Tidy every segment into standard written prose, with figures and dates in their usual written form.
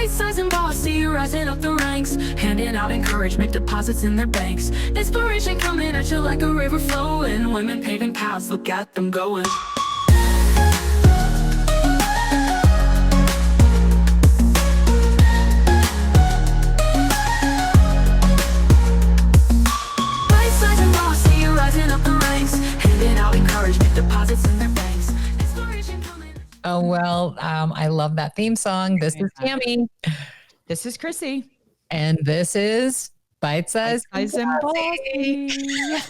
Bite-Sized and Bossy, rising up the ranks, handing out encouragement, deposits in their banks. Inspiration coming at you like a river flowing. Women paving paths, look at them going. Bite-Sized and Bossy, rising up the ranks, handing out encouragement, deposits in their banks. Inspiration coming. Oh, well, I love that theme song. This is Tammy. This is Chrissy. And this is Bite-Sized and Bossy.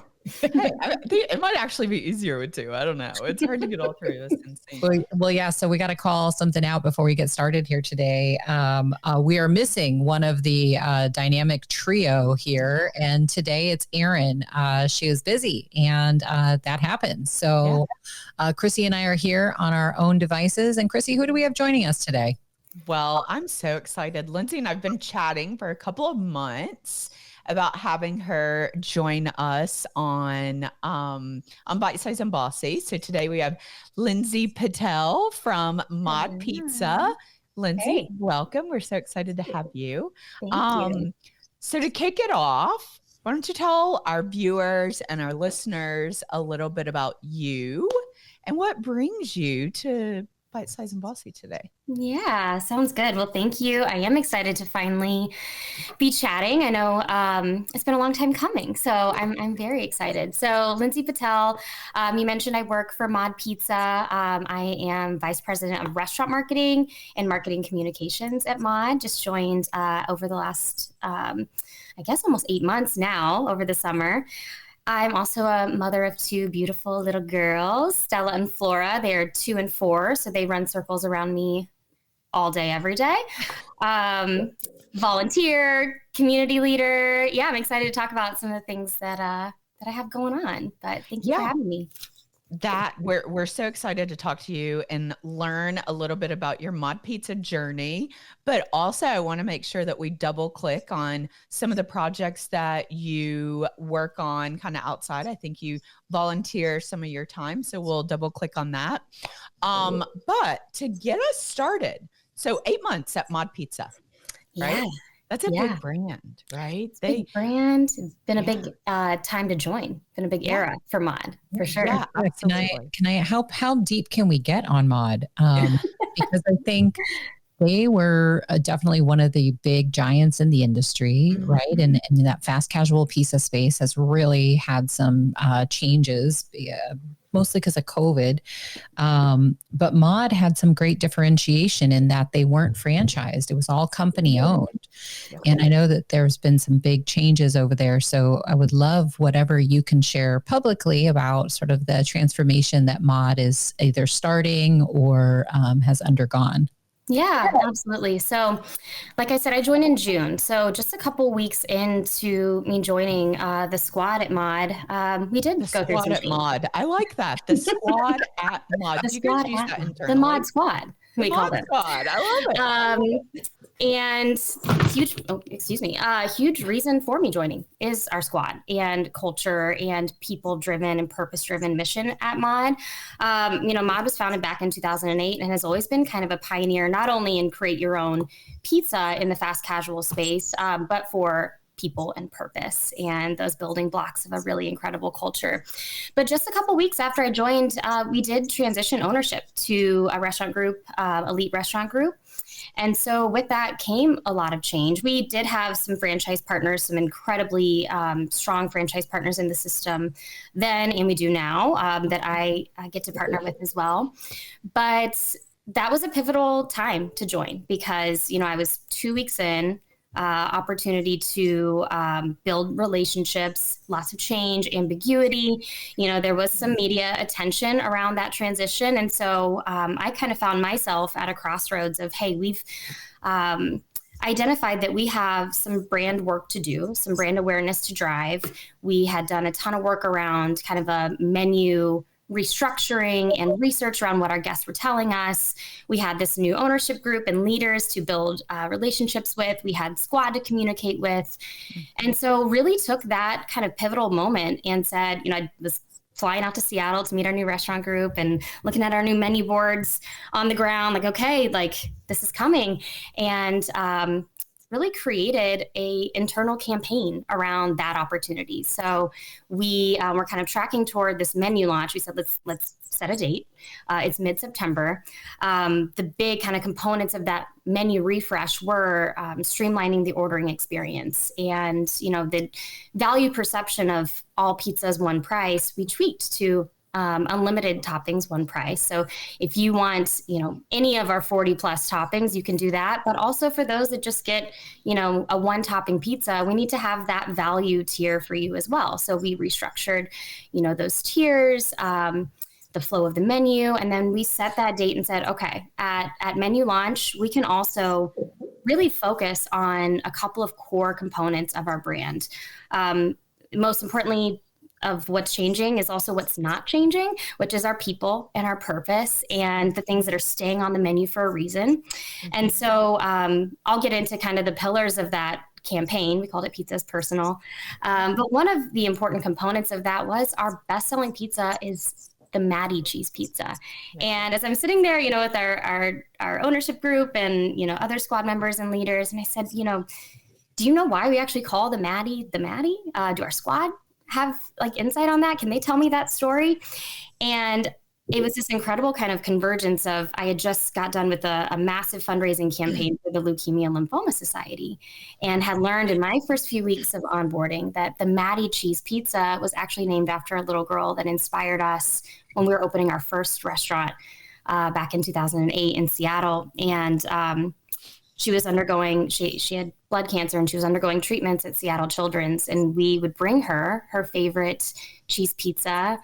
Hey, I think it might actually be easier with two. I don't know. It's hard to get all three of us in sync. Well, yeah. So we got to call something out before we get started here today. We are missing one of the dynamic trio here. And today it's Erin. She is busy and that happens. So Chrissy and I are here on our own devices. And Chrissy, who do we have joining us today? Well, I'm so excited. Lyndsey and I've been chatting for a couple of months about having her join us on Byte-Sized and Bossy. So today we have Lyndsey Patel from Mod Pizza. Lyndsey, welcome. We're so excited to have you. Thank you. So to kick it off, why don't you tell our viewers and our listeners a little bit about you and what brings you to Byte-Sized and Bossy today? Yeah, sounds good. Well, thank you. I am excited to finally be chatting. I know it's been a long time coming, so I'm very excited. So Lyndsey Patel, you mentioned I work for Mod Pizza. I am Vice President of Restaurant Marketing and Marketing Communications at Mod. Just joined over the last, I guess, almost 8 months now over the summer. I'm also a mother of two beautiful little girls, Stella and Flora. They are 2 and 4, so they run circles around me all day, every day. Volunteer, community leader. Yeah, I'm excited to talk about some of the things that I have going on. But thank you for having me. That we're so excited to talk to you and learn a little bit about your Mod Pizza journey, but also I want to make sure that we double click on some of the projects that you work on kind of outside. I think you volunteer some of your time, so we'll double click on that. But to get us started, so 8 months at Mod Pizza, right? Yeah. That's a big brand, right? Big brand. It's been a big time to join. Been a big era for Mod, for sure. Yeah, absolutely. Can I help? How deep can we get on Mod? Because I think they were definitely one of the big giants in the industry, right? And that fast casual pizza space has really had some changes, mostly because of COVID. But Mod had some great differentiation in that they weren't franchised. It was all company owned. And I know that there's been some big changes over there. So I would love whatever you can share publicly about sort of the transformation that Mod is either starting or has undergone. Yeah, absolutely. So like I said, I joined in June. So just a couple weeks into me joining the squad at Mod, we did go through some at Mod. I like that. The squad at Mod. The You guys squad use at that Mod. internally. The Mod squad. We call Mod it. squad. I love it. And huge reason for me joining is our squad and culture and people-driven and purpose-driven mission at Mod. Mod was founded back in 2008 and has always been kind of a pioneer, not only in create your own pizza in the fast casual space, but for people and purpose and those building blocks of a really incredible culture. But just a couple weeks after I joined, we did transition ownership to a restaurant group, Elite Restaurant Group. And so with that came a lot of change. We did have some franchise partners, some incredibly strong franchise partners in the system then, and we do now, that I get to partner with as well. But that was a pivotal time to join because, I was 2 weeks in, opportunity to build relationships, lots of change, ambiguity. There was some media attention around that transition. And so I kind of found myself at a crossroads of, hey, we've identified that we have some brand work to do, some brand awareness to drive. We had done a ton of work around kind of a menu restructuring and research around what our guests were telling us. We had this new ownership group and leaders to build relationships with. We had squad to communicate with. And so really took that kind of pivotal moment and said, I was flying out to Seattle to meet our new restaurant group and looking at our new menu boards on the ground, like, okay, like this is coming. And really created a internal campaign around that opportunity. So we were kind of tracking toward this menu launch. We said, let's set a date. It's mid-September. The big kind of components of that menu refresh were streamlining the ordering experience and, the value perception of all pizzas, one price. We tweaked to unlimited toppings, one price. So if you want, any of our 40 plus toppings, you can do that. But also for those that just get, a one topping pizza, we need to have that value tier for you as well. So we restructured, those tiers, the flow of the menu. And then we set that date and said, okay, at menu launch, we can also really focus on a couple of core components of our brand. Most importantly, of what's changing is also what's not changing, which is our people and our purpose and the things that are staying on the menu for a reason. Mm-hmm. And so I'll get into kind of the pillars of that campaign. We called it Pizza is Personal. But one of the important components of that was our best-selling pizza is the Maddie cheese pizza. And as I'm sitting there, with our ownership group and, other squad members and leaders, and I said, do you know why we actually call the Maddie? Do our squad have like insight on that? Can they tell me that story? And it was this incredible kind of convergence of, I had just got done with a massive fundraising campaign for the Leukemia and Lymphoma Society and had learned in my first few weeks of onboarding that the Maddie cheese pizza was actually named after a little girl that inspired us when we were opening our first restaurant back in 2008 in Seattle. And she was undergoing, she had blood cancer and she was undergoing treatments at Seattle Children's, and we would bring her favorite cheese pizza.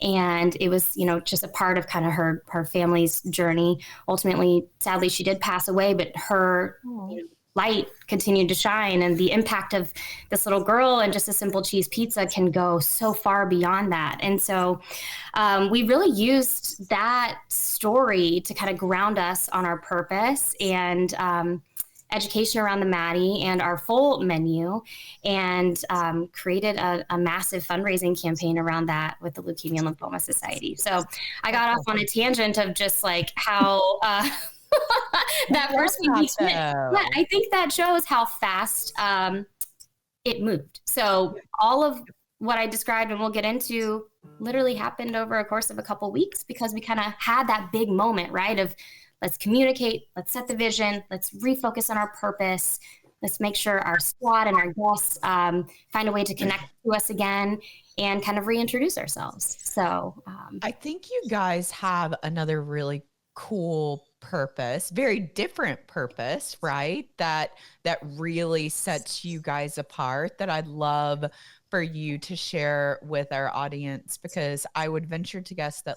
And it was, just a part of kind of her family's journey. Ultimately, sadly, she did pass away, but her light continued to shine, and the impact of this little girl and just a simple cheese pizza can go so far beyond that. And so we really used that story to kind of ground us on our purpose and education around the Maddie and our full menu, and created a massive fundraising campaign around that with the Leukemia and Lymphoma Society. So I got off on a tangent of just like how that first few weeks went. But I think that shows how fast it moved. So all of what I described, and we'll get into, literally happened over a course of a couple of weeks because we kind of had that big moment, right? Of let's communicate, let's set the vision, let's refocus on our purpose, let's make sure our squad and our guests find a way to connect to us again and kind of reintroduce ourselves. So I think you guys have another really cool purpose, very different purpose, right? That really sets you guys apart, that I'd love for you to share with our audience, because I would venture to guess that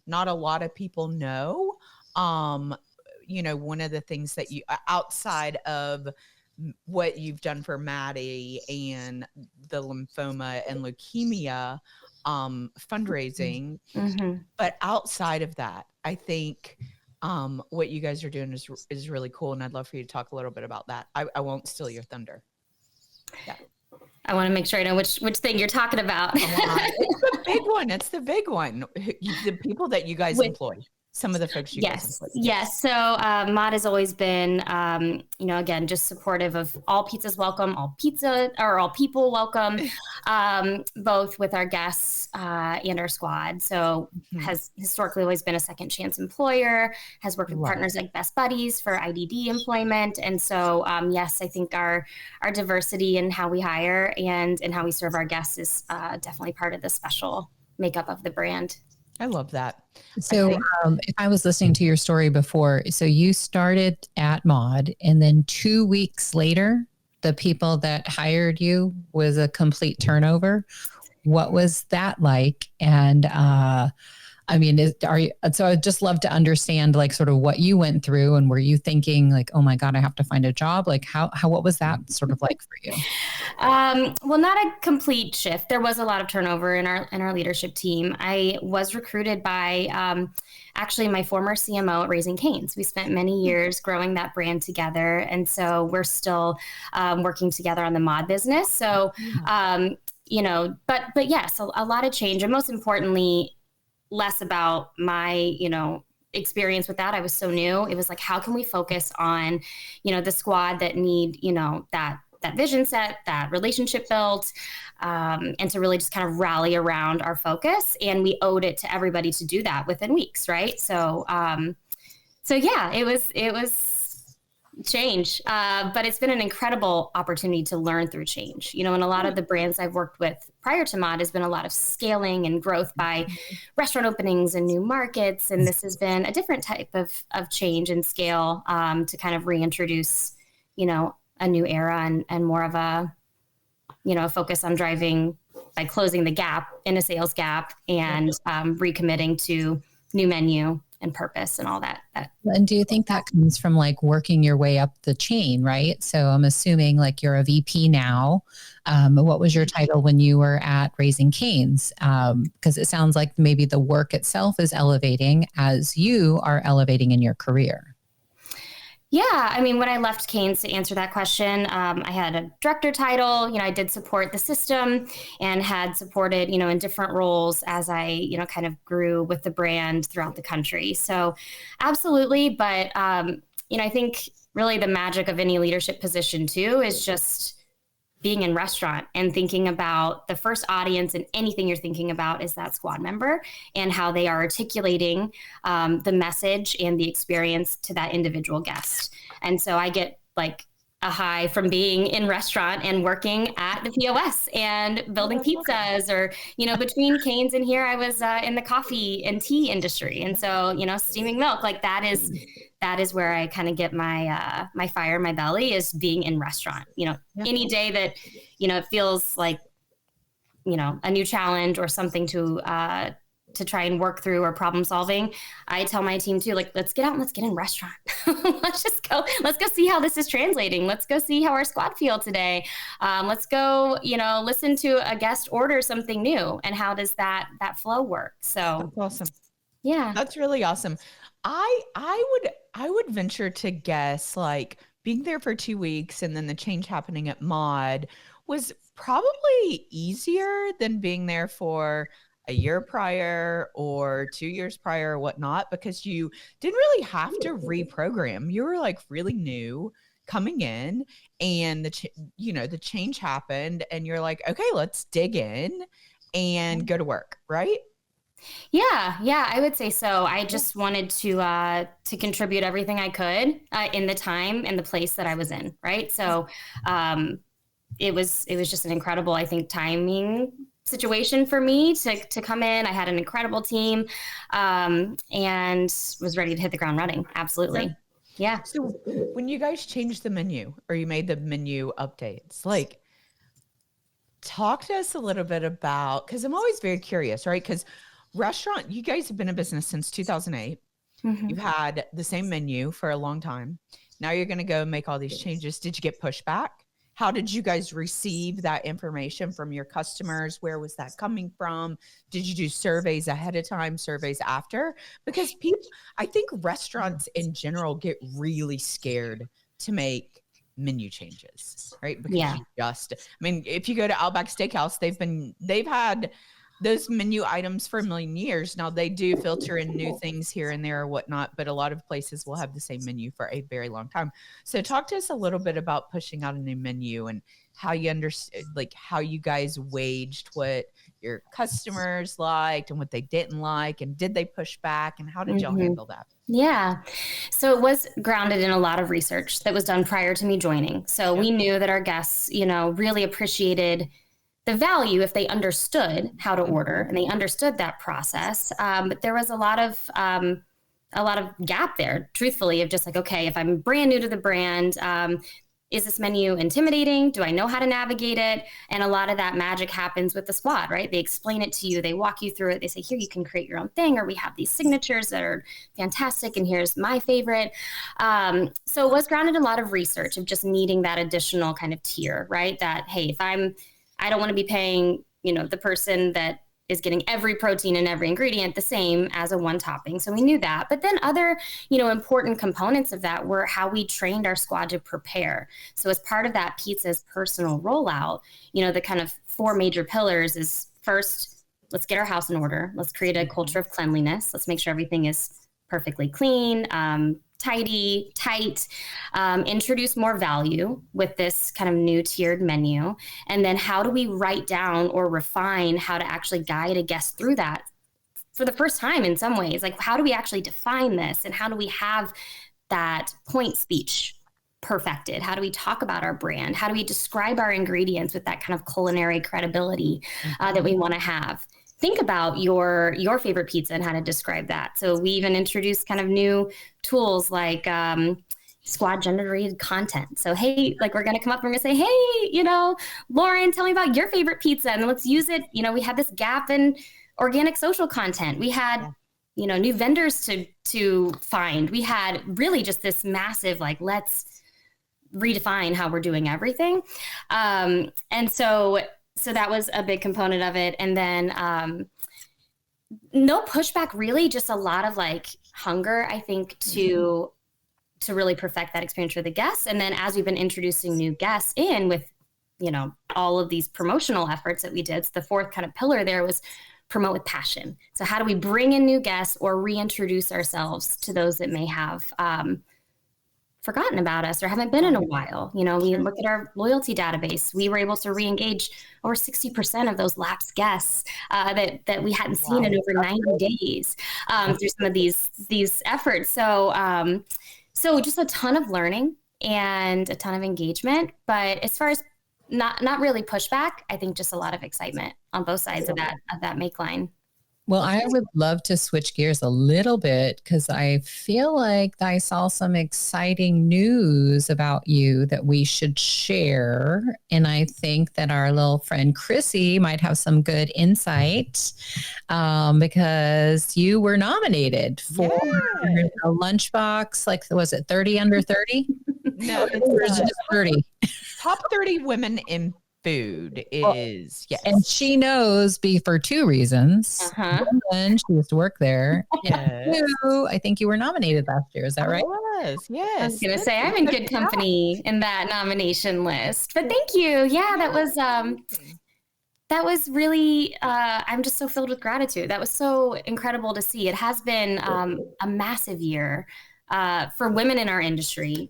not a lot of people know. One of the things that you, outside of what you've done for Maddie and the lymphoma and leukemia fundraising, but outside of that, I think what you guys are doing is really cool, and I'd love for you to talk a little bit about that. I won't steal your thunder. Yeah. I want to make sure I know which thing you're talking about. It's the big one. It's the big one. The people that you guys employ. Some of the folks you guys employ. Yes. So Mod has always been, again, just supportive of all pizzas welcome, all people welcome, both with our guests and our squad. So has historically always been a second chance employer, has worked with partners like Best Buddies for IDD employment. And so, yes, I think our diversity in how we hire and how we serve our guests is definitely part of the special makeup of the brand. I love that. So if I was listening to your story before, so you started at Mod, and then 2 weeks later, the people that hired you was a complete turnover. What was that like? And so I'd just love to understand like sort of what you went through, and were you thinking like, oh my God, I have to find a job? Like what was that sort of like for you? Well, not a complete shift. There was a lot of turnover in our leadership team. I was recruited by actually my former CMO at Raising Cane's. We spent many years growing that brand together. And so we're still working together on the Mod business. So but yes, a lot of change, and most importantly, less about my, experience with that. I was so new. It was like, how can we focus on, the squad that need, that vision set, that relationship built, and to really just kind of rally around our focus. And we owed it to everybody to do that within weeks. Right. So yeah, it was change, but it's been an incredible opportunity to learn through change, and a lot of the brands I've worked with prior to Mod has been a lot of scaling and growth by restaurant openings and new markets. And this has been a different type of change and scale, to kind of reintroduce, a new era and more of a, focus on driving by closing the gap in a sales gap and recommitting to new menu and purpose and all that. And do you think that comes from like working your way up the chain, right? So I'm assuming like you're a VP now. What was your title when you were at Raising Cane's? Because it sounds like maybe the work itself is elevating as you are elevating in your career. Yeah, I mean, when I left Cane's, to answer that question, I had a director title. I did support the system and had supported, in different roles as I, kind of grew with the brand throughout the country. So absolutely. But, I think really the magic of any leadership position too is just being in restaurant and thinking about the first audience, and anything you're thinking about is that squad member and how they are articulating the message and the experience to that individual guest. And so I get like a high from being in restaurant and working at the POS and building pizzas, or, between Cane's and here, I was in the coffee and tea industry. And so, steaming milk, like that is where I kind of get my my fire in my belly, is being in restaurant. Any day that, it feels like, a new challenge or something to try and work through, or problem solving, I tell my team too, like, let's get out and let's get in restaurant. Let's go see how this is translating. Let's go see how our squad feel today. Let's go, listen to a guest order something new, and how does that flow work? So that's awesome. Yeah, that's really awesome. I would venture to guess, like, being there for 2 weeks and then the change happening at Mod was probably easier than being there for a year prior or 2 years prior or whatnot, because you didn't really have to reprogram. You were like really new coming in, and the change happened, and you're like, okay, let's dig in and go to work, right? Yeah, I would say so. I just wanted to contribute everything I could in the time and the place that I was in, right? So it was just an incredible, I think, timing situation for me to come in. I had an incredible team, and was ready to hit the ground running. Absolutely. Yeah. So when you guys changed the menu, or you made the menu updates, like, talk to us a little bit about, because I'm always very curious, right? Because restaurant, you guys have been in business since 2008. Mm-hmm. You've had the same menu for a long time. Now you're going to go make all these changes. Did you get pushback? How did you guys receive that information from your customers? Where was that coming from? Did you do surveys ahead of time, surveys after? Because I think restaurants in general get really scared to make menu changes, right? Because if you go to Outback Steakhouse, they've had those menu items for a million years. Now they do filter in new things here and there or whatnot, but a lot of places will have the same menu for a very long time. So talk to us a little bit about pushing out a new menu and how you understand, like, how you guys waged what your customers liked and what they didn't like, and did they push back, and how did y'all handle that? Yeah. So it was grounded in a lot of research that was done prior to me joining. So we knew that our guests, really appreciated the value if they understood how to order and they understood that process. But there was a lot of gap there, truthfully, of just like, okay, if I'm brand new to the brand, is this menu intimidating? Do I know how to navigate it? And a lot of that magic happens with the squad, right? They explain it to you. They walk you through it. They say, here, you can create your own thing, or we have these signatures that are fantastic, and here's my favorite. So it was grounded in a lot of research of just needing that additional kind of tier, right? That, hey, I don't want to be paying, the person that is getting every protein and every ingredient the same as a one topping. So we knew that. But then other, important components of that were how we trained our squad to prepare. So as part of that pizza's personal rollout, the kind of 4 major pillars is first, let's get our house in order. Let's create a culture of cleanliness. Let's make sure everything is perfectly clean, tidy, tight, introduce more value with this kind of new tiered menu. And then how do we write down or refine how to actually guide a guest through that for the first time in some ways? Like, how do we actually define this? And how do we have that point speech perfected? How do we talk about our brand? How do we describe our ingredients with that kind of culinary credibility that we want to have? Think about your favorite pizza and how to describe that. So we even introduced kind of new tools like squad generated content. So, hey, like we're going to come up and we're going to say, hey, Lauren, tell me about your favorite pizza and let's use it. We had this gap in organic social content. We had, new vendors to find. We had really just this massive, like, let's redefine how we're doing everything. And so that was a big component of it. And then no pushback, really, just a lot of like hunger, I think, to really perfect that experience for the guests. And then as we've been introducing new guests in with, all of these promotional efforts that we did, so the 4th kind of pillar there was promote with passion. So how do we bring in new guests or reintroduce ourselves to those that may have forgotten about us or haven't been in a while? We look at our loyalty database. We were able to re-engage over 60% of those lapsed guests that we hadn't seen in over 90 days through some of these efforts. So just a ton of learning and a ton of engagement. But as far as not really pushback, I think just a lot of excitement on both sides of that make line. Well, I would love to switch gears a little bit because I feel like I saw some exciting news about you that we should share. And I think that our little friend Chrissy might have some good insight because you were nominated for a lunchbox. Like, was it 30 under 30? No, it's just 30. Top 30 women in food is, yes. And she knows for 2 reasons. One, she used to work there. Yes. 2, I think you were nominated last year. Is that right? Yes. I was going to say, I'm in good company in that nomination list. But thank you. Yeah, that was really, I'm just so filled with gratitude. That was so incredible to see. It has been a massive year for women in our industry.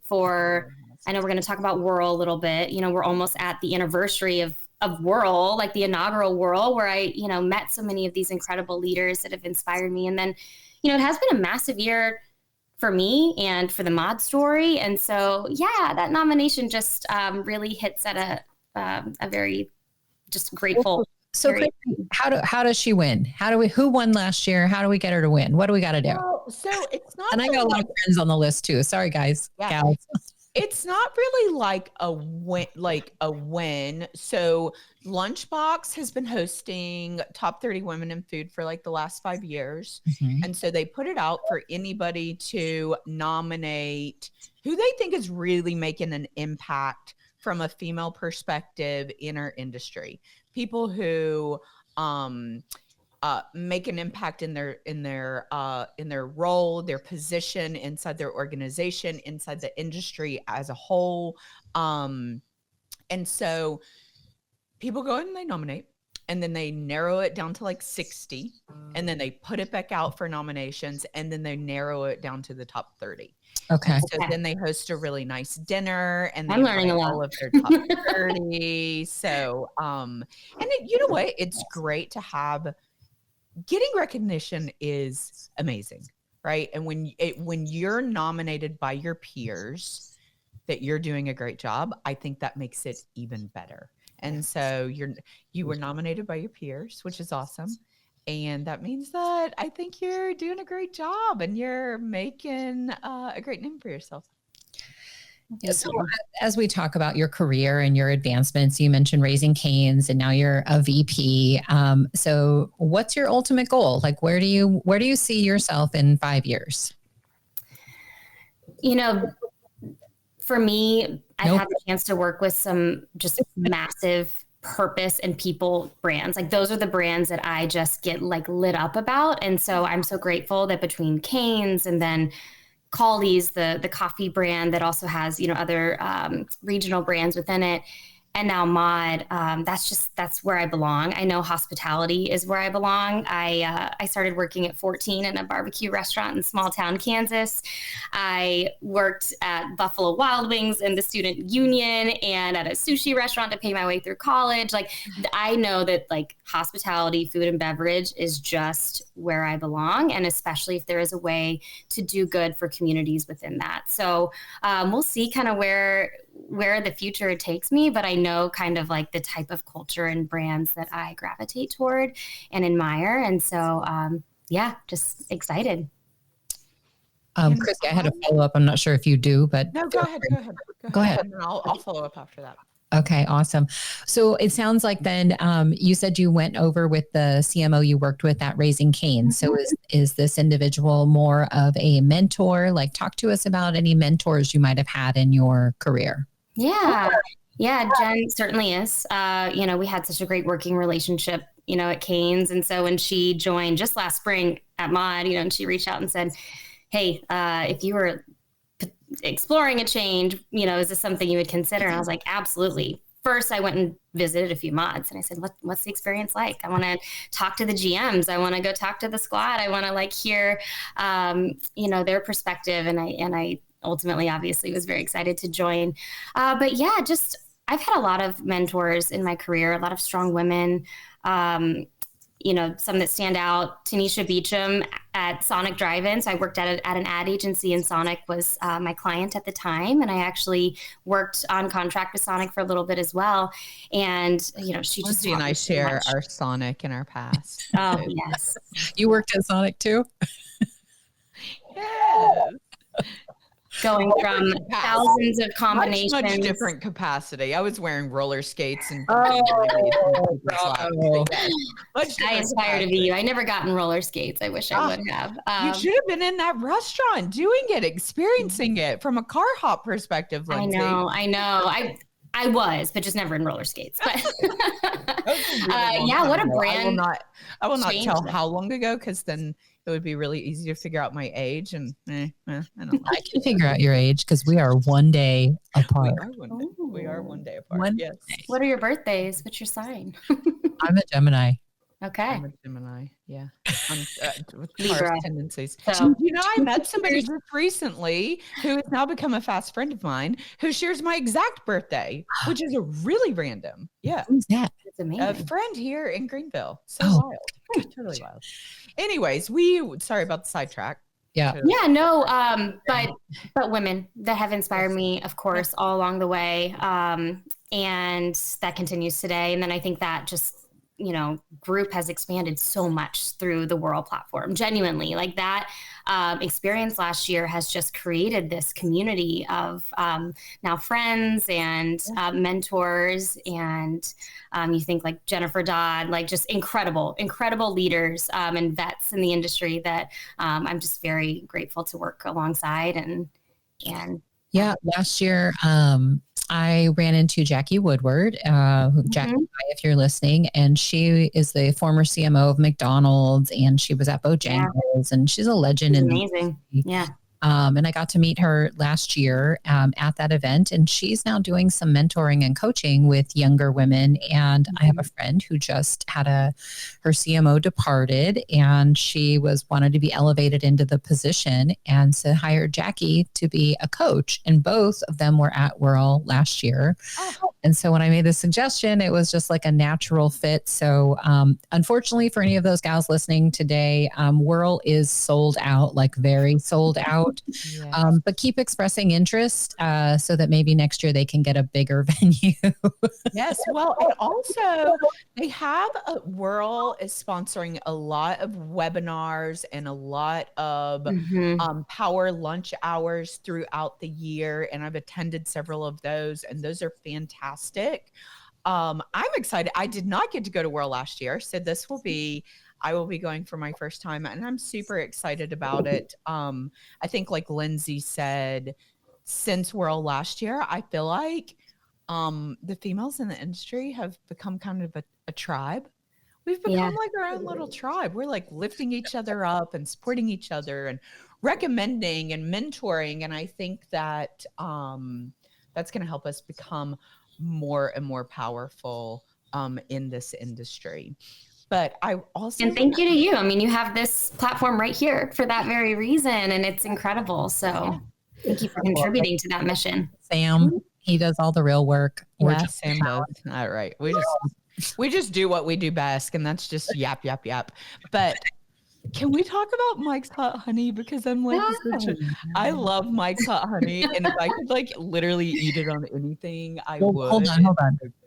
I know we're going to talk about Whirl a little bit. We're almost at the anniversary of Whirl, like the inaugural Whirl, where I, met so many of these incredible leaders that have inspired me. And then, it has been a massive year for me and for the Mod story. And so, yeah, that nomination just really hits at a very just grateful. So how does she win? Who won last year? How do we get her to win? What do we got to do? Well, so it's not. And I got a lot of friends on the list too. Sorry, guys. Yeah. Gals. It's not really like a win. So Lunchbox has been hosting Top 30 Women in Food for like the last 5 years. Mm-hmm. And so they put it out for anybody to nominate who they think is really making an impact from a female perspective in our industry. People who make an impact in their role, their position inside their organization, inside the industry as a whole. And so people go and they nominate, and then they narrow it down to like 60, and then they put it back out for nominations, and then they narrow it down to the top 30. Okay. So then they host a really nice dinner, and I'm learning a lot. All of their top 30. So, you know what? It's great to have. Getting recognition is amazing, right? And when you're nominated by your peers that you're doing a great job, I think that makes it even better. And so you were nominated by your peers, which is awesome. And that means that I think you're doing a great job and you're making a great name for yourself. Yeah, so as we talk about your career and your advancements, you mentioned Raising Cane's and now you're a VP. So what's your ultimate goal? Like, where do you see yourself in 5 years? For me, I've had the chance to work with some just massive purpose and people brands. Like those are the brands that I just get like lit up about. And so I'm so grateful that between Cane's and then Callies, the coffee brand that also has, other regional brands within it, and now Mod, that's where I belong. I know hospitality is where I belong. I started working at 14 in a barbecue restaurant in small town Kansas. I worked at Buffalo Wild Wings in the student union and at a sushi restaurant to pay my way through college. Like I know that like hospitality, food and beverage is just where I belong. And especially if there is a way to do good for communities within that. So we'll see kind of where the future takes me, but I know kind of like the type of culture and brands that I gravitate toward and admire. And so, just excited. Christy, I had a follow-up. I'm not sure if you do, but no, go ahead. Go ahead. And then I'll follow up after that. Okay, awesome. So it sounds like then you said you went over with the CMO you worked with at Raising Cane's. So is this individual more of a mentor? Like talk to us about any mentors you might have had in your career. Yeah, Jen certainly is. We had such a great working relationship, at Cane's. And so when she joined just last spring at Mod, and she reached out and said, hey, if you were exploring a change, is this something you would consider? And I was like, absolutely. First, I went and visited a few mods and I said, what's the experience like? I want to talk to the GMs. I want to go talk to the squad. I want to like hear, their perspective. And I ultimately obviously was very excited to join. But yeah, I've had a lot of mentors in my career, a lot of strong women, some that stand out. Tanisha Beecham at Sonic Drive-In. So I worked at an ad agency and Sonic was my client at the time. And I actually worked on contract with Sonic for a little bit as well. And, she just and I share our Sonic in our past. Oh, yes. You worked at Sonic too? Yes. Going from thousands of combinations. Much different capacity. I was wearing roller skates and I aspire to be you. I never got in roller skates. I wish I would have. You should have been in that restaurant doing it, experiencing it from a car hop perspective, Lyndsey. I know. I was, but just never in roller skates. But what a brand. I will not tell how long ago, because then it would be really easy to figure out my age. And I don't know. I can figure out your age because we are one day apart. We are one day apart. Yes. What are your birthdays? What's your sign? I'm a Gemini. Okay. I'm a Gemini. Yeah. With Libra tendencies. So, I met somebody just recently who has now become a fast friend of mine who shares my exact birthday, which is a really random. Yeah. Who's that? It's amazing. A friend here in Greenville. So wild. Totally wild. Anyways, sorry about the sidetrack. Yeah. Yeah, no, but women that have inspired me, of course, all along the way. And that continues today. And then I think that just, group has expanded so much through the Whirl platform. Genuinely, like that experience last year has just created this community of now friends and mentors. And you think like Jennifer Dodd, like just incredible leaders and vets in the industry that I'm just very grateful to work alongside. And yeah, last year, I ran into Jackie Woodward, Jackie, if you're listening, and she is the former CMO of McDonald's, and she was at Bojangles, and she's a legend. Amazing. Yeah. And I got to meet her last year at that event, and she's now doing some mentoring and coaching with younger women. And I have a friend who just had her CMO departed, and she wanted to be elevated into the position, and so hired Jackie to be a coach. And both of them were at Whirl last year. And so when I made the suggestion, it was just like a natural fit. So unfortunately for any of those gals listening today, Whirl is sold out, like very sold out. Yes. But keep expressing interest so that maybe next year they can get a bigger venue. Yes. Well, and also they have Whirl is sponsoring a lot of webinars and a lot of power lunch hours throughout the year. And I've attended several of those, and those are fantastic. I'm excited. I did not get to go to Whirl last year, so I will be going for my first time, and I'm super excited about it. I think like Lyndsey said, since Whirl last year, I feel like the females in the industry have become kind of a tribe. We've become like our own little tribe. We're like lifting each other up and supporting each other and recommending and mentoring. And I think that that's going to help us become more and more powerful in this industry. But I also... And thank you to you. I mean, you have this platform right here for that very reason, and it's incredible. So thank you for contributing to that mission. Sam, he does all the real work. Yeah, Sam does. All right. We just do what we do best, and that's just yap. But can we talk about Mike's Hot Honey? Because I'm like, I love Mike's Hot Honey, and if I could like literally eat it on anything, I would. Hold on.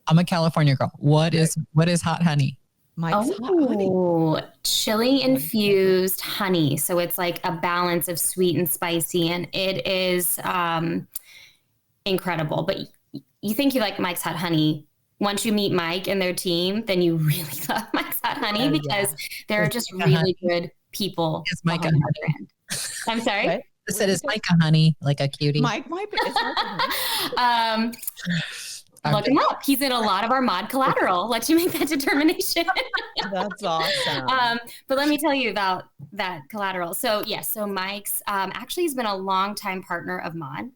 I'm a California girl. What is hot honey? Mike's Hot Honey. Chili infused honey. So it's like a balance of sweet and spicy, and it is incredible. But you think you like Mike's Hot Honey. Once you meet Mike and their team, then you really love Mike's Hot Honey because they're just really good people. It's Mike a honey. I'm sorry? What? I said, is Mike a honey, like a cutie? Mike might be. Is Mike a honey? Look him up. He's in a lot of our mod collateral. Let you make that determination. That's awesome. But let me tell you about that collateral. So so Mike's actually has been a longtime partner of Mod.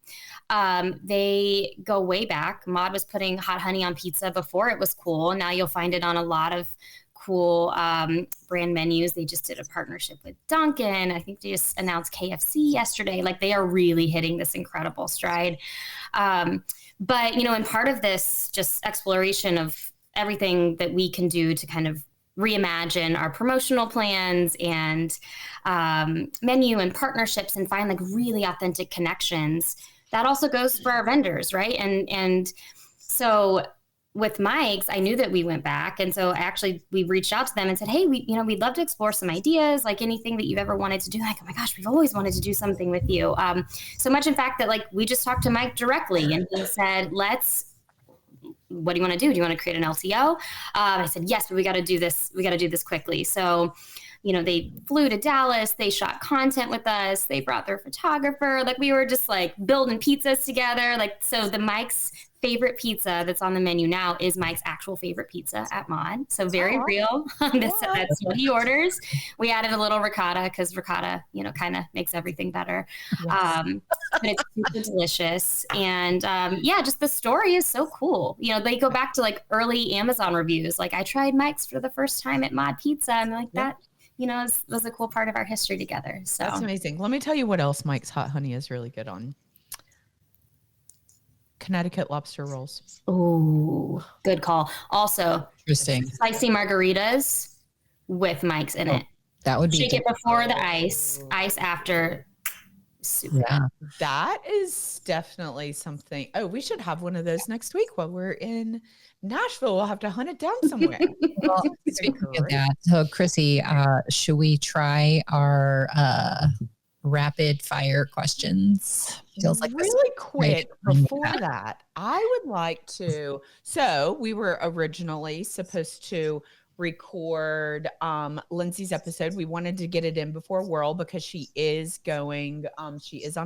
They go way back. Mod was putting hot honey on pizza before it was cool. Now you'll find it on a lot of cool brand menus. They just did a partnership with Dunkin'. I think they just announced KFC yesterday. Like they are really hitting this incredible stride. But, and part of this just exploration of everything that we can do to kind of reimagine our promotional plans and menu and partnerships and find like really authentic connections. That also goes for our vendors, right? And so with Mike's, I knew that we went back. And so we reached out to them and said, hey, we'd love to explore some ideas, like anything that you've ever wanted to do. Like, oh my gosh, we've always wanted to do something with you. So much in fact that like, we just talked to Mike directly and he said, what do you want to do? Do you want to create an LTO? I said, yes, but we got to do this. We got to do this quickly. So, they flew to Dallas, they shot content with us, they brought their photographer, like we were just like building pizzas together. Like, so the Mike's favorite pizza that's on the menu now is Mike's actual favorite pizza at Mod. So very real. That's what he orders. We added a little ricotta because ricotta, kind of makes everything better. Yes. But it's super delicious. And just the story is so cool. They go back to like early Amazon reviews. Like I tried Mike's for the first time at Mod Pizza and like that, was a cool part of our history together. So that's amazing. Let me tell you what else Mike's Hot Honey is really good on. Connecticut lobster rolls. Oh, good call. Also, interesting. Spicy margaritas with Mike's in it. That would be shake it before the ice after. Super. Yeah. That is definitely something. Oh, we should have one of those next week while we're in Nashville. We'll have to hunt it down somewhere. Well, speaking of that, so Chrissy, should we try our rapid fire questions? Feels like really quick before that. I would like to. So we were originally supposed to record Lyndsey's episode. We wanted to get it in before Whirl because she is on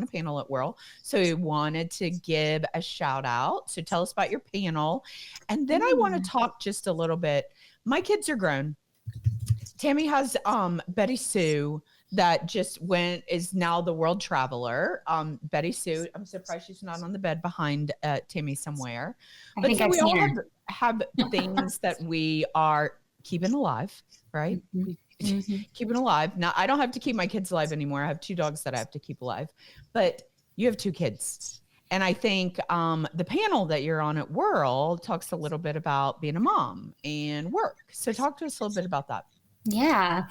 a panel at Whirl. So we wanted to give a shout out. So tell us about your panel. And then I want to talk just a little bit. My kids are grown. Tammy has Betty Sue that is now the world traveler. Betty Sue, I'm surprised she's not on the bed behind Tammy somewhere. But so we all have things that we are keeping alive, right? Mm-hmm. Keeping alive. Now, I don't have to keep my kids alive anymore. I have 2 dogs that I have to keep alive. But you have 2 kids. And I think the panel that you're on at Whirl talks a little bit about being a mom and work. So talk to us a little bit about that. Yeah.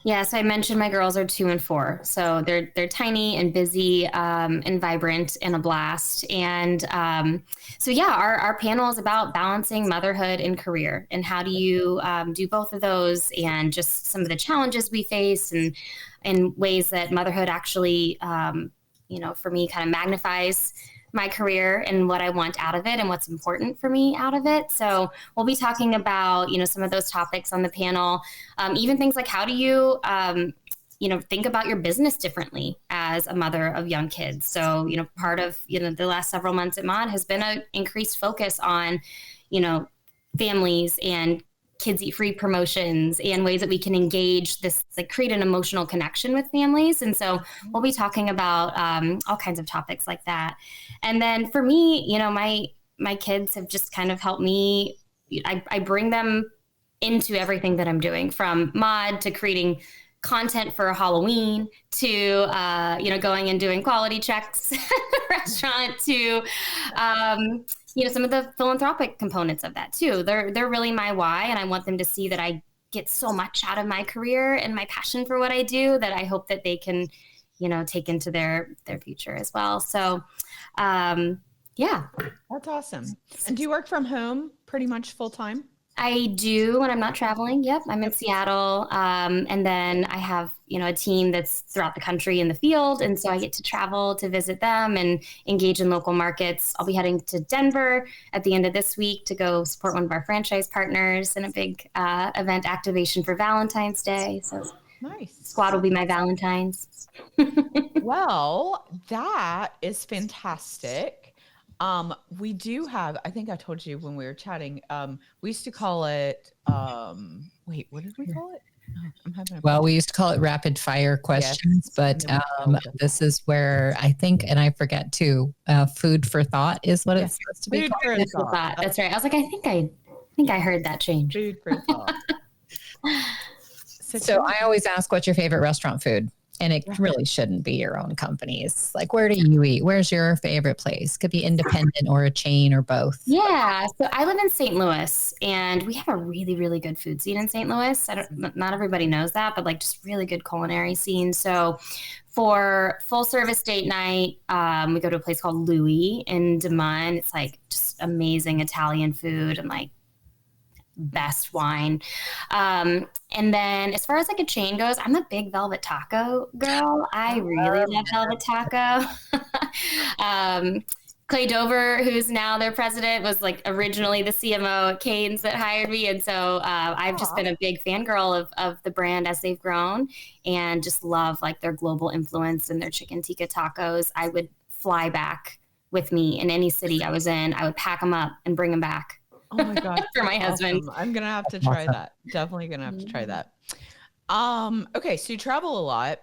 So I mentioned my girls are 2 and 4. So they're tiny and busy and vibrant and a blast. And our panel is about balancing motherhood and career. And how do you do both of those, and just some of the challenges we face and ways that motherhood actually, for me kind of magnifies my career and what I want out of it and what's important for me out of it. So we'll be talking about, some of those topics on the panel, even things like how do you think about your business differently as a mother of young kids. So, part of, the last several months at Mod has been an increased focus on, families and kids eat free promotions and ways that we can engage this, like create an emotional connection with families. And so we'll be talking about all kinds of topics like that. And then for me, my kids have just kind of helped me. I bring them into everything that I'm doing, from Mod to creating content for Halloween to, going and doing quality checks at the restaurant to, some of the philanthropic components of that too. They're really my why. And I want them to see that I get so much out of my career and my passion for what I do that I hope that they can, take into their future as well. So, yeah. That's awesome. And do you work from home pretty much full time? I do when I'm not traveling. Yep. I'm in Seattle. And then I have, a team that's throughout the country in the field. And so I get to travel to visit them and engage in local markets. I'll be heading to Denver at the end of this week to go support one of our franchise partners in a big event activation for Valentine's Day. So nice. Squad will be my Valentine's. Well, that is fantastic. We do have, I think I told you when we were chatting, we used to call it, wait, what did we call it? Oh, we used to call it rapid fire questions, but this is where I think, and I forget too, food for thought is what it's supposed to be. Food for thought. That's right. I was like, I think I heard that change. Food for thought. So I always ask, what's your favorite restaurant food? And it really shouldn't be your own company's. Like, where do you eat? Where's your favorite place? Could be independent or a chain or both. Yeah. So I live in St. Louis, and we have a really, really good food scene in St. Louis. Not everybody knows that, but like just really good culinary scene. So for full service date night, we go to a place called Louis in Des Moines. It's like just amazing Italian food and like best wine. And then as far as like a chain goes, I'm a big Velvet Taco girl. I really love Velvet Taco. Clay Dover, who's now their president, was like originally the CMO at Cane's that hired me. And so I've just been a big fangirl of the brand as they've grown, and just love like their global influence and their chicken tikka tacos. I would fly back with me in any city I was in. I would pack them up and bring them back. Oh my God. For my husband. I'm going to have to try that. Definitely going to have to try that. Okay. So you travel a lot,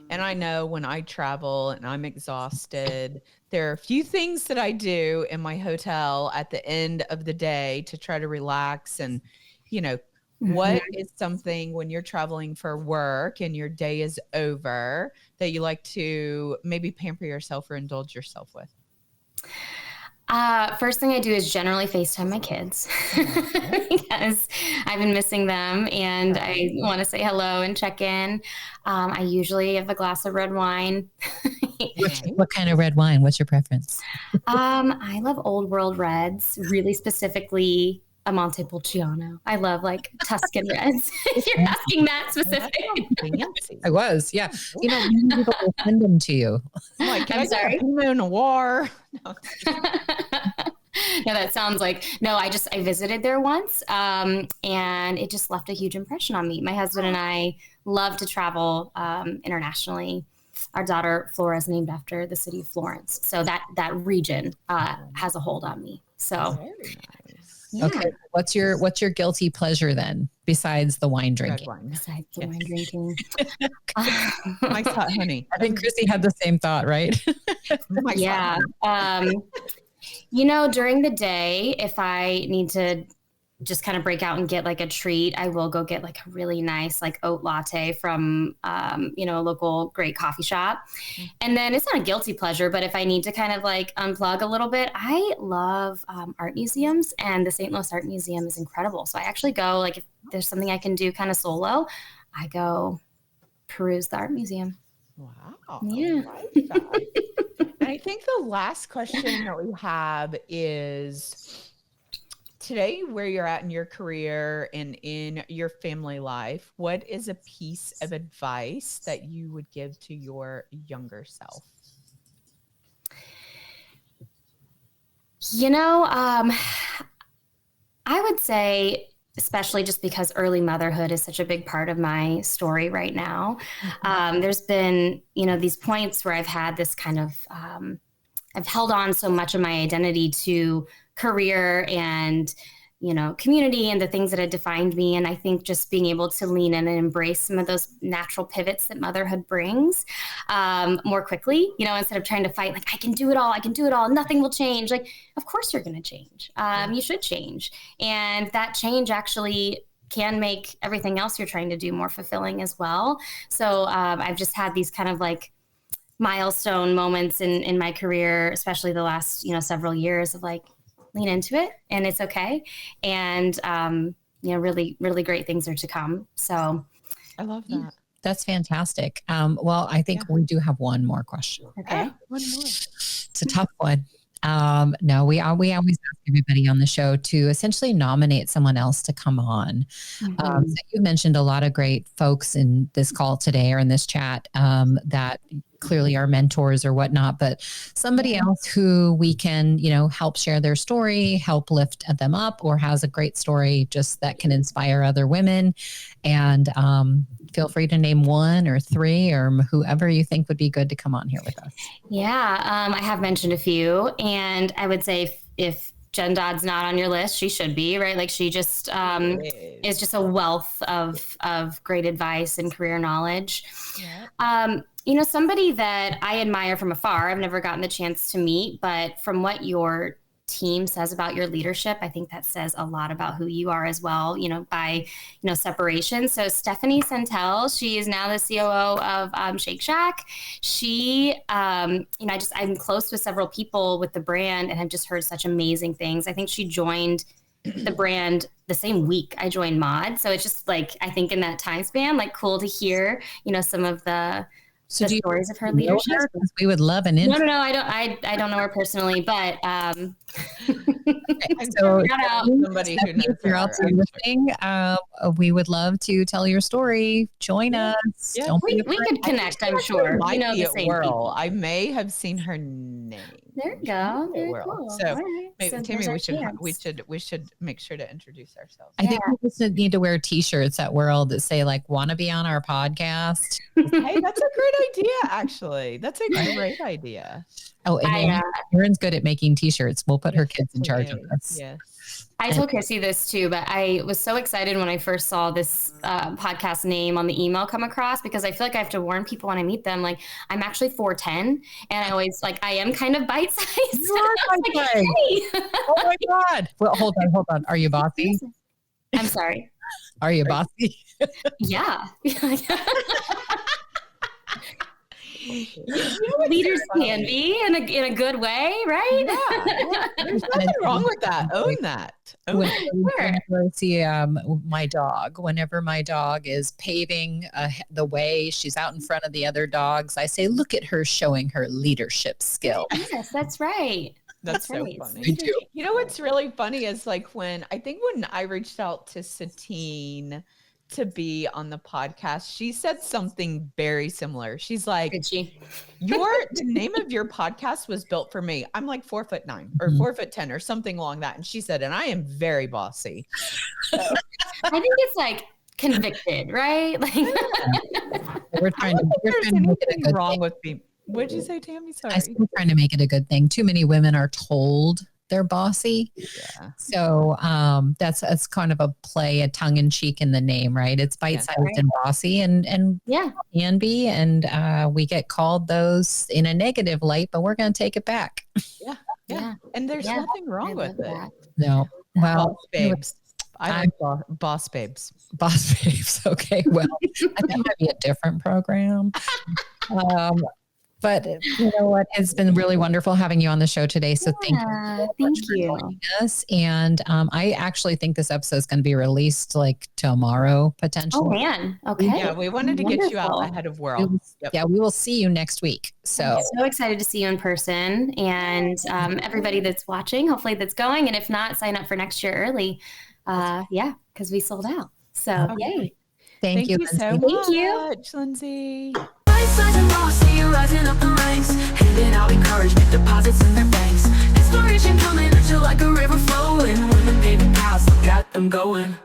and I know when I travel and I'm exhausted, there are a few things that I do in my hotel at the end of the day to try to relax. And, what is something when you're traveling for work and your day is over that you like to maybe pamper yourself or indulge yourself with? First thing I do is generally FaceTime my kids because I've been missing them and I want to say hello and check in. I usually have a glass of red wine. What kind of red wine? What's your preference? I love old world reds, really specifically a Montepulciano. I love like Tuscan reds. If you're asking that specifically. I was, yeah. Many people will send them to you. I'm sorry. Pinot Noir. No. No, that sounds like, no, I visited there once and it just left a huge impression on me. My husband and I love to travel internationally. Our daughter Flora is named after the city of Florence. So that region has a hold on me. So very nice. Yeah. Okay. What's your guilty pleasure then, besides the wine drinking? Besides the wine drinking. Nice hot honey. I think Chrissy had the same thought, right? Yeah. During the day, if I need to just kind of break out and get like a treat, I will go get like a really nice like oat latte from a local great coffee shop. And then it's not a guilty pleasure, but if I need to kind of like unplug a little bit, I love art museums, and the St. Louis Art Museum is incredible. So I actually go, like, if there's something I can do kind of solo, I go peruse the art museum. Wow. Yeah. I like that. And I think the last question that we have is, today, where you're at in your career and in your family life, what is a piece of advice that you would give to your younger self? I would say especially just because early motherhood is such a big part of my story right now. There's been, these points where I've had this kind of, I've held on so much of my identity to career and, community and the things that had defined me. And I think just being able to lean in and embrace some of those natural pivots that motherhood brings more quickly, instead of trying to fight, like, I can do it all, nothing will change. Like, of course you're going to change. You should change. And that change actually can make everything else you're trying to do more fulfilling as well. So I've just had these kind of like milestone moments in my career, especially the last, several years of like, lean into it and it's okay. And, really, really great things are to come. So I love that. That's fantastic. Well, I think we do have one more question. Okay. One more. It's a tough one. No, we always ask everybody on the show to essentially nominate someone else to come on. So you mentioned a lot of great folks in this call today or in this chat that clearly are mentors or whatnot, but somebody else who we can, help share their story, help lift them up, or has a great story just that can inspire other women. And feel free to name one or three or whoever you think would be good to come on here with us. Yeah, I have mentioned a few, and I would say if Jen Dodd's not on your list, she should be, right? Like she just is just a wealth of great advice and career knowledge. Yeah. Somebody that I admire from afar, I've never gotten the chance to meet, but from what your team says about your leadership, I think that says a lot about who you are as well, by, separation. So Stephanie Santel, she is now the COO of Shake Shack. She, I'm close with several people with the brand and have just heard such amazing things. I think she joined the brand the same week I joined Mod. So it's just like, I think in that time span, like cool to hear, some of the stories of her leadership. We would love an intro. No, I don't know her personally, but so somebody who knows if you're out there listening, we would love to tell your story. Join us. Yeah, Don't we could connect, I'm sure. Might be the at same Whirl. people. I may have seen her name. There you go. Very Whirl. cool. So, All right. maybe, So Tammy, there's our we chance. should make sure to introduce ourselves. I think we just need to wear T-shirts at World that say like, "Want to be on our podcast?" Hey, that's a great idea. Actually, that's a great idea. Oh, and Erin's good at making T-shirts. We'll put her kids in charge of this. Yes. I told Chrissy this too, but I was so excited when I first saw this podcast name on the email come across, because I feel like I have to warn people when I meet them. Like, I'm actually 4'10", and I always I am kind of bite-sized. You are bite-sized. Hey. Oh my God. Well, hold on. Are you bossy? I'm sorry. Are you bossy? Yeah. Leaders can be in a good way, right? Yeah. There's nothing wrong with that. Own that. Whenever I see whenever my dog is paving the way, she's out in front of the other dogs, I say, look at her showing her leadership skill. Yes, that's right. That's so right. funny. Me too. You know what's really funny is like when I reached out to Satine to be on the podcast, she said something very similar. She's like, the name of your podcast was built for me. I'm like 4'9" or 4'10" or something along that. And she said, and I am very bossy. So. I think it's like convicted, right? Like We're trying to make it a good wrong thing. with me. What'd you say, Tammy? Sorry. I'm still trying to make it a good thing. Too many women are told they're bossy. Yeah. So that's kind of a play, a tongue in cheek in the name, right? It's bite-sized and bossy and can be. And we get called those in a negative light, but we're going to take it back. Yeah. And there's nothing wrong with it. No. Well, Boss babes. I like boss babes. Boss babes. Okay. Well, I think that might be a different program. But you know what? It's been really wonderful having you on the show today. So thank you for joining us. And I actually think this episode is going to be released like tomorrow, potentially. Oh man. Okay. Yeah, we wanted to get you out ahead of World. Yeah, we will see you next week. I'm so excited to see you in person, and everybody that's watching, hopefully that's going. And if not, sign up for next year early. Because we sold out. So yay. Thank you so Lyndsey. much, Thank you. Lyndsey. Bite-Sized and Bossy, rising up the ranks, handing out encouragement, deposits in their banks. Inspiration coming at you like a river flowing. Women paving paths, look at them going.